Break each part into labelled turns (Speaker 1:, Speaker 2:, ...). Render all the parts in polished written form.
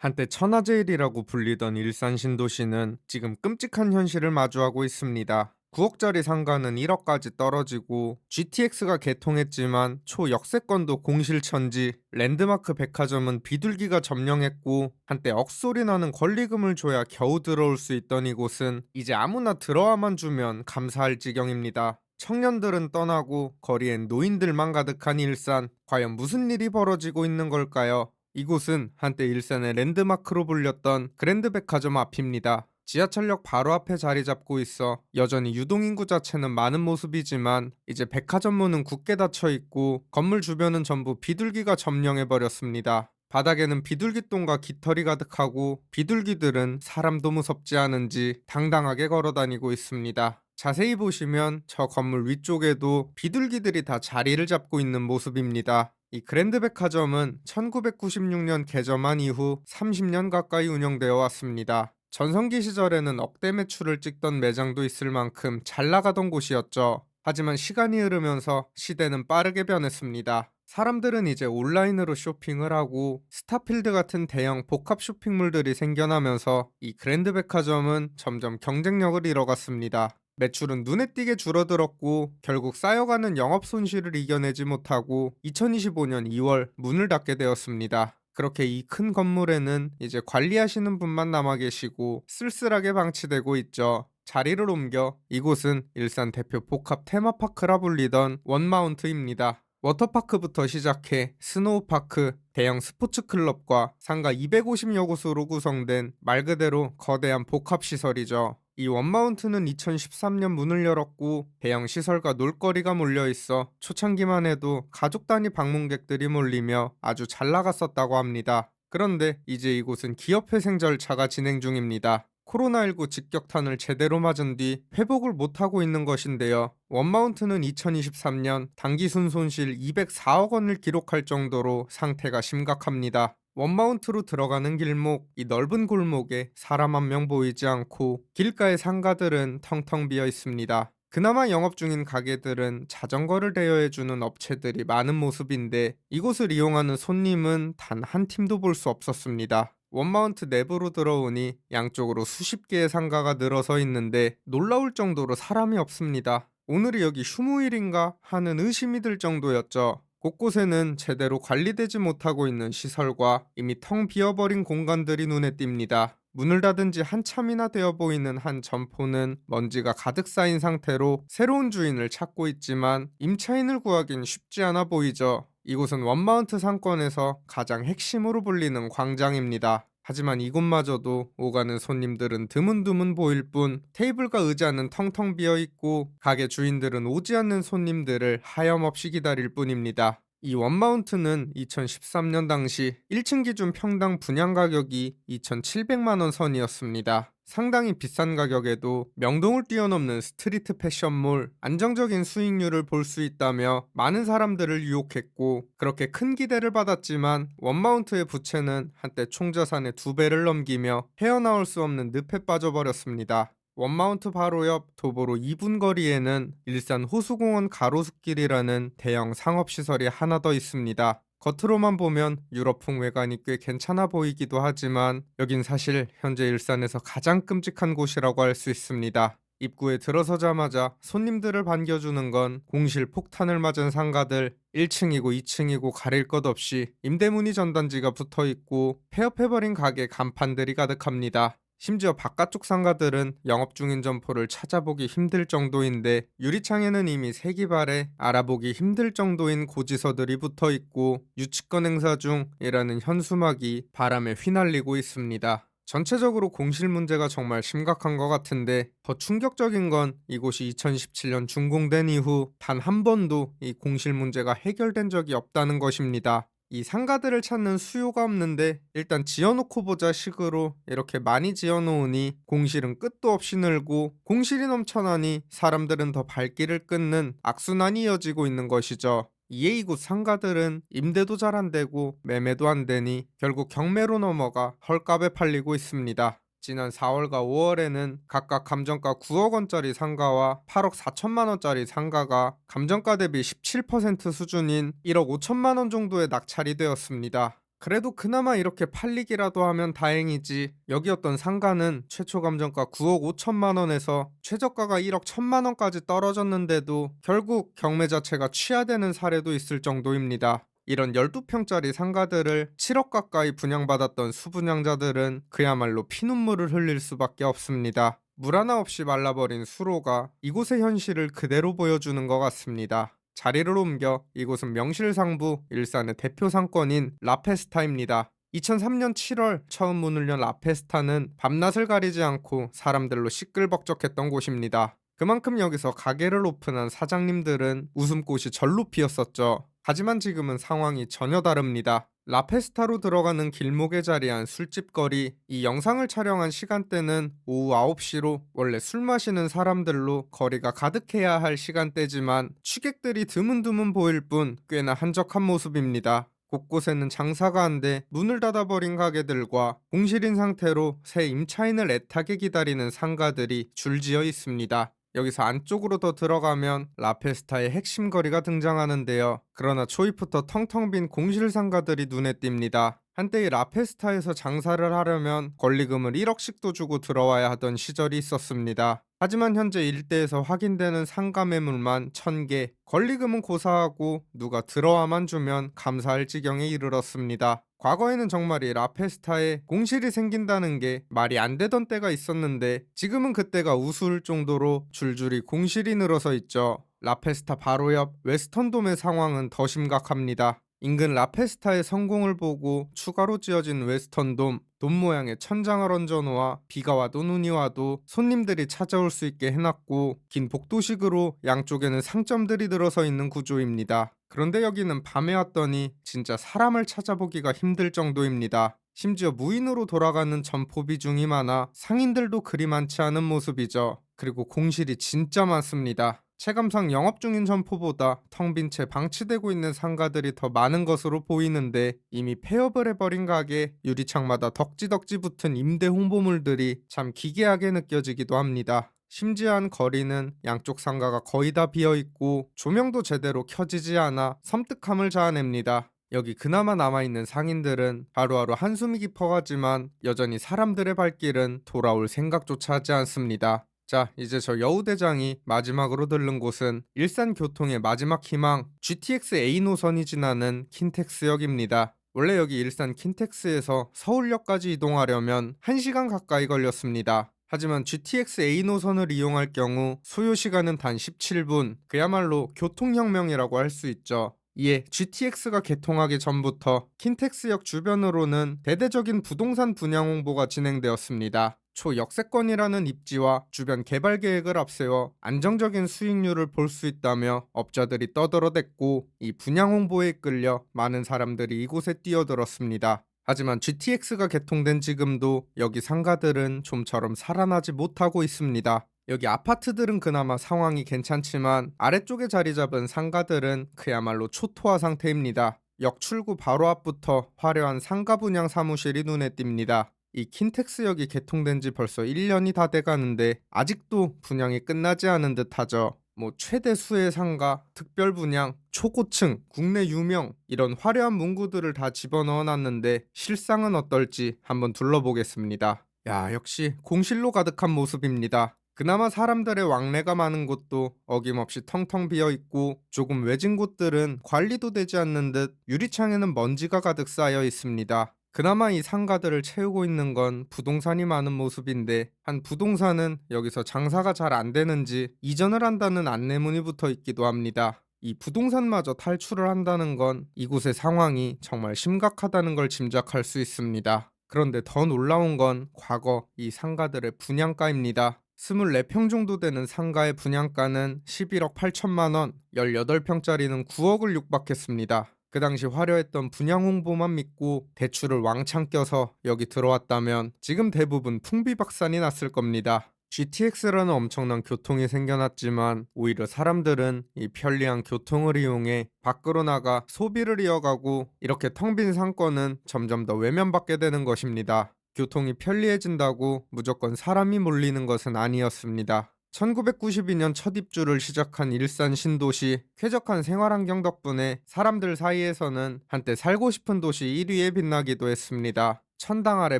Speaker 1: 한때 천하제일이라고 불리던 일산 신도시는 지금 끔찍한 현실을 마주하고 있습니다. 9억짜리 상가는 1억까지 떨어지고 GTX가 개통했지만 초역세권도 공실천지, 랜드마크 백화점은 비둘기가 점령했고 한때 억소리 나는 권리금을 줘야 겨우 들어올 수 있던 이곳은 이제 아무나 들어와만 주면 감사할 지경입니다. 청년들은 떠나고 거리엔 노인들만 가득한 일산, 과연 무슨 일이 벌어지고 있는 걸까요? 이곳은 한때 일산의 랜드마크로 불렸던 그랜드백화점 앞입니다. 지하철역 바로 앞에 자리 잡고 있어 여전히 유동인구 자체는 많은 모습이지만 이제 백화점 문은 굳게 닫혀 있고 건물 주변은 전부 비둘기가 점령해버렸습니다. 바닥에는 비둘기똥과 깃털이 가득하고 비둘기들은 사람도 무섭지 않은지 당당하게 걸어다니고 있습니다. 자세히 보시면 저 건물 위쪽에도 비둘기들이 다 자리를 잡고 있는 모습입니다. 이 그랜드백화점은 1996년 개점한 이후 30년 가까이 운영되어 왔습니다. 전성기 시절에는 억대 매출을 찍던 매장도 있을 만큼 잘 나가던 곳이었죠. 하지만 시간이 흐르면서 시대는 빠르게 변했습니다. 사람들은 이제 온라인으로 쇼핑을 하고 스타필드 같은 대형 복합 쇼핑몰들이 생겨나면서 이 그랜드백화점은 점점 경쟁력을 잃어갔습니다. 매출은 눈에 띄게 줄어들었고 결국 쌓여가는 영업 손실을 이겨내지 못하고 2025년 2월 문을 닫게 되었습니다. 그렇게 이 큰 건물에는 이제 관리하시는 분만 남아 계시고 쓸쓸하게 방치되고 있죠. 자리를 옮겨 이곳은 일산 대표 복합 테마파크라 불리던 원마운트입니다. 워터파크부터 시작해 스노우파크, 대형 스포츠클럽과 상가 250여 곳으로 구성된 말 그대로 거대한 복합시설이죠. 이 원마운트는 2013년 문을 열었고 대형 시설과 놀거리가 몰려있어 초창기만 해도 가족 단위 방문객들이 몰리며 아주 잘 나갔었다고 합니다. 그런데 이제 이곳은 기업회생 절차가 진행 중입니다. 코로나19 직격탄을 제대로 맞은 뒤 회복을 못하고 있는 것인데요. 원마운트는 2023년 당기순 손실 204억 원을 기록할 정도로 상태가 심각합니다. 원마운트로 들어가는 길목, 이 넓은 골목에 사람 한 명 보이지 않고 길가의 상가들은 텅텅 비어 있습니다. 그나마 영업 중인 가게들은 자전거를 대여해주는 업체들이 많은 모습인데 이곳을 이용하는 손님은 단 한 팀도 볼 수 없었습니다. 원마운트 내부로 들어오니 양쪽으로 수십 개의 상가가 늘어서 있는데 놀라울 정도로 사람이 없습니다. 오늘이 여기 휴무일인가 하는 의심이 들 정도였죠. 곳곳에는 제대로 관리되지 못하고 있는 시설과 이미 텅 비어버린 공간들이 눈에 띕니다. 문을 닫은 지 한참이나 되어 보이는 한 점포는 먼지가 가득 쌓인 상태로 새로운 주인을 찾고 있지만 임차인을 구하긴 쉽지 않아 보이죠. 이곳은 원마운트 상권에서 가장 핵심으로 불리는 광장입니다. 하지만 이곳마저도 오가는 손님들은 드문드문 보일 뿐 테이블과 의자는 텅텅 비어 있고 가게 주인들은 오지 않는 손님들을 하염없이 기다릴 뿐입니다. 이 원마운트는 2013년 당시 1층 기준 평당 분양 가격이 2,700만 원 선이었습니다. 상당히 비싼 가격에도 명동을 뛰어넘는 스트리트 패션몰, 안정적인 수익률을 볼 수 있다며 많은 사람들을 유혹했고 그렇게 큰 기대를 받았지만 원마운트의 부채는 한때 총자산의 2배를 넘기며 헤어나올 수 없는 늪에 빠져버렸습니다. 원마운트 바로 옆 도보로 2분 거리에는 일산 호수공원 가로수길이라는 대형 상업시설이 하나 더 있습니다. 겉으로만 보면 유럽풍 외관이 꽤 괜찮아 보이기도 하지만 여긴 사실 현재 일산에서 가장 끔찍한 곳이라고 할 수 있습니다. 입구에 들어서자마자 손님들을 반겨주는 건 공실 폭탄을 맞은 상가들, 1층이고 2층이고 가릴 것 없이 임대문의 전단지가 붙어 있고 폐업해버린 가게 간판들이 가득합니다. 심지어 바깥쪽 상가들은 영업 중인 점포를 찾아보기 힘들 정도인데 유리창에는 이미 세기발에 알아보기 힘들 정도인 고지서들이 붙어 있고 유치권 행사 중이라는 현수막이 바람에 휘날리고 있습니다. 전체적으로 공실 문제가 정말 심각한 것 같은데 더 충격적인 건 이곳이 2017년 준공된 이후 단 한 번도 이 공실 문제가 해결된 적이 없다는 것입니다. 이 상가들을 찾는 수요가 없는데 일단 지어놓고 보자 식으로 이렇게 많이 지어놓으니 공실은 끝도 없이 늘고 공실이 넘쳐나니 사람들은 더 발길을 끊는 악순환이 이어지고 있는 것이죠. 이에 이곳 상가들은 임대도 잘 안되고 매매도 안되니 결국 경매로 넘어가 헐값에 팔리고 있습니다. 지난 4월과 5월에는 각각 감정가 9억 원짜리 상가와 8억 4천만 원짜리 상가가 감정가 대비 17% 수준인 1억 5천만 원 정도에 낙찰이 되었습니다. 그래도 그나마 이렇게 팔리기라도 하면 다행이지. 여기 어떤 상가는 최초 감정가 9억 5천만 원에서 최저가가 1억 1천만 원까지 떨어졌는데도 결국 경매 자체가 취하되는 사례도 있을 정도입니다. 이런 12평짜리 상가들을 7억 가까이 분양받았던 수분양자들은 그야말로 피눈물을 흘릴 수밖에 없습니다. 물 하나 없이 말라버린 수로가 이곳의 현실을 그대로 보여주는 것 같습니다. 자리를 옮겨 이곳은 명실상부 일산의 대표 상권인 라페스타입니다. 2003년 7월 처음 문을 연 라페스타는 밤낮을 가리지 않고 사람들로 시끌벅적했던 곳입니다. 그만큼 여기서 가게를 오픈한 사장님들은 웃음꽃이 절로 피었었죠. 하지만 지금은 상황이 전혀 다릅니다. 라페스타로 들어가는 길목에 자리한 술집거리, 이 영상을 촬영한 시간대는 오후 9시로 원래 술 마시는 사람들로 거리가 가득해야 할 시간대지만 취객들이 드문드문 보일 뿐 꽤나 한적한 모습입니다. 곳곳에는 장사가 안 돼 문을 닫아버린 가게들과 공실인 상태로 새 임차인을 애타게 기다리는 상가들이 줄지어 있습니다. 여기서 안쪽으로 더 들어가면 라페스타의 핵심 거리가 등장하는데요. 그러나 초입부터 텅텅 빈 공실 상가들이 눈에 띕니다. 한때 이 라페스타에서 장사를 하려면 권리금을 1억씩도 주고 들어와야 하던 시절이 있었습니다. 하지만 현재 일대에서 확인되는 상가 매물만 1,000개, 권리금은 고사하고 누가 들어와만 주면 감사할 지경에 이르렀습니다. 과거에는 정말 이 라페스타에 공실이 생긴다는 게 말이 안 되던 때가 있었는데 지금은 그때가 우스울 정도로 줄줄이 공실이 늘어서 있죠. 라페스타 바로 옆 웨스턴돔의 상황은 더 심각합니다. 인근 라페스타의 성공을 보고 추가로 지어진 웨스턴돔, 돔 모양의 천장을 얹어놓아 비가 와도 눈이 와도 손님들이 찾아올 수 있게 해놨고 긴 복도식으로 양쪽에는 상점들이 들어서 있는 구조입니다. 그런데 여기는 밤에 왔더니 진짜 사람을 찾아보기가 힘들 정도입니다. 심지어 무인으로 돌아가는 점포 비중이 많아 상인들도 그리 많지 않은 모습이죠. 그리고 공실이 진짜 많습니다. 체감상 영업 중인 점포보다 텅 빈 채 방치되고 있는 상가들이 더 많은 것으로 보이는데 이미 폐업을 해버린 가게, 유리창마다 덕지덕지 붙은 임대 홍보물들이 참 기괴하게 느껴지기도 합니다. 심지어 한 거리는 양쪽 상가가 거의 다 비어있고 조명도 제대로 켜지지 않아 섬뜩함을 자아냅니다. 여기 그나마 남아있는 상인들은 하루하루 한숨이 깊어가지만 여전히 사람들의 발길은 돌아올 생각조차 하지 않습니다. 자, 이제 저 여우대장이 마지막으로 들른 곳은 일산 교통의 마지막 희망 GTX A 노선이 지나는 킨텍스역입니다. 원래 여기 일산 킨텍스에서 서울역까지 이동하려면 1시간 가까이 걸렸습니다. 하지만 GTX A 노선을 이용할 경우 소요 시간은 단 17분, 그야말로 교통혁명이라고 할 수 있죠. 이에 GTX가 개통하기 전부터 킨텍스역 주변으로는 대대적인 부동산 분양 홍보가 진행되었습니다. 초역세권이라는 입지와 주변 개발 계획을 앞세워 안정적인 수익률을 볼 수 있다며 업자들이 떠들어댔고 이 분양 홍보에 이끌려 많은 사람들이 이곳에 뛰어들었습니다. 하지만 GTX가 개통된 지금도 여기 상가들은 좀처럼 살아나지 못하고 있습니다. 여기 아파트들은 그나마 상황이 괜찮지만 아래쪽에 자리 잡은 상가들은 그야말로 초토화 상태입니다. 역 출구 바로 앞부터 화려한 상가 분양 사무실이 눈에 띕니다. 이 킨텍스역이 개통된 지 벌써 1년이 다 돼가는데 아직도 분양이 끝나지 않은 듯하죠. 뭐 최대 수의 상가, 특별 분양, 초고층, 국내 유명 이런 화려한 문구들을 다 집어넣어 놨는데 실상은 어떨지 한번 둘러보겠습니다. 야, 역시 공실로 가득한 모습입니다. 그나마 사람들의 왕래가 많은 곳도 어김없이 텅텅 비어 있고 조금 외진 곳들은 관리도 되지 않는 듯 유리창에는 먼지가 가득 쌓여 있습니다. 그나마 이 상가들을 채우고 있는 건 부동산이 많은 모습인데 한 부동산은 여기서 장사가 잘 안 되는지 이전을 한다는 안내문이 붙어 있기도 합니다. 이 부동산마저 탈출을 한다는 건 이곳의 상황이 정말 심각하다는 걸 짐작할 수 있습니다. 그런데 더 놀라운 건 과거 이 상가들의 분양가입니다. 24평 정도 되는 상가의 분양가는 11억 8천만 원, 18평짜리는 9억을 육박했습니다. 그 당시 화려했던 분양 홍보만 믿고 대출을 왕창 껴서 여기 들어왔다면 지금 대부분 풍비박산이 났을 겁니다. GTX라는 엄청난 교통이 생겨났지만 오히려 사람들은 이 편리한 교통을 이용해 밖으로 나가 소비를 이어가고 이렇게 텅 빈 상권은 점점 더 외면받게 되는 것입니다. 교통이 편리해진다고 무조건 사람이 몰리는 것은 아니었습니다. 1992년 첫 입주를 시작한 일산 신도시, 쾌적한 생활환경 덕분에 사람들 사이에서는 한때 살고 싶은 도시 1위에 빛나기도 했습니다. 천당 아래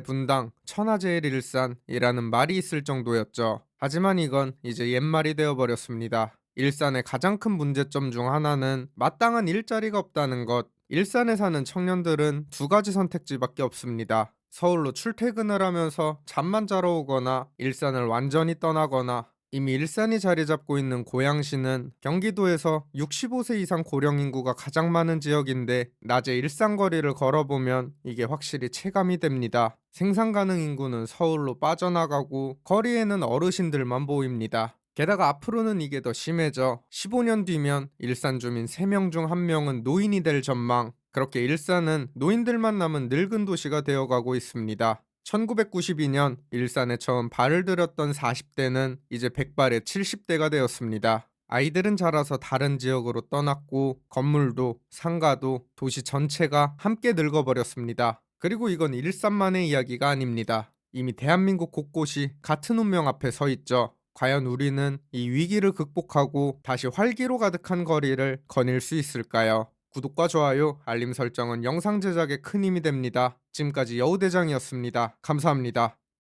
Speaker 1: 분당, 천하제일 일산이라는 말이 있을 정도였죠. 하지만 이건 이제 옛말이 되어버렸습니다. 일산의 가장 큰 문제점 중 하나는 마땅한 일자리가 없다는 것. 일산에 사는 청년들은 두 가지 선택지밖에 없습니다. 서울로 출퇴근을 하면서 잠만 자러 오거나 일산을 완전히 떠나거나. 이미 일산이 자리 잡고 있는 고양시는 경기도에서 65세 이상 고령 인구가 가장 많은 지역인데 낮에 일산 거리를 걸어보면 이게 확실히 체감이 됩니다. 생산 가능 인구는 서울로 빠져나가고 거리에는 어르신들만 보입니다. 게다가 앞으로는 이게 더 심해져. 15년 뒤면 일산 주민 3명 중 1명은 노인이 될 전망. 그렇게 일산은 노인들만 남은 늙은 도시가 되어가고 있습니다. 1992년 일산에 처음 발을 들였던 40대는 이제 백발의 70대가 되었습니다. 아이들은 자라서 다른 지역으로 떠났고 건물도 상가도 도시 전체가 함께 늙어버렸습니다. 그리고 이건 일산만의 이야기가 아닙니다. 이미 대한민국 곳곳이 같은 운명 앞에 서 있죠. 과연 우리는 이 위기를 극복하고 다시 활기로 가득한 거리를 거닐 수 있을까요? 구독과 좋아요, 알림 설정은 영상 제작에 큰 힘이 됩니다. 지금까지 여우대장이었습니다. 감사합니다.